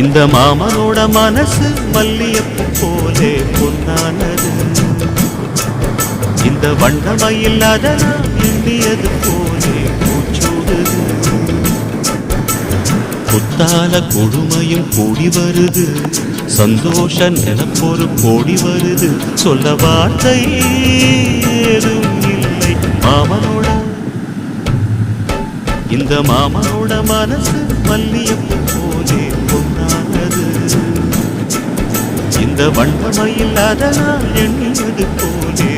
இந்த மாமனோட மனசு மல்லியப்பு போலே பொன்னானது. இந்த வண்ணமயில் அதனால் எண்ணியது போலே பூச்சூடுது. புத்தால கொடுமையும் கூடி வருது, சந்தோஷ நிலப்பொரு கோடி வருது. சொல்ல வார்த்தை ஏதும் இல்லை மாமனோட. இந்த மாமனோட மனசு மல்லியப்பு போலே பொன்னானது. இந்த வண்ணமயில் அதனால் எண்ணியது போலே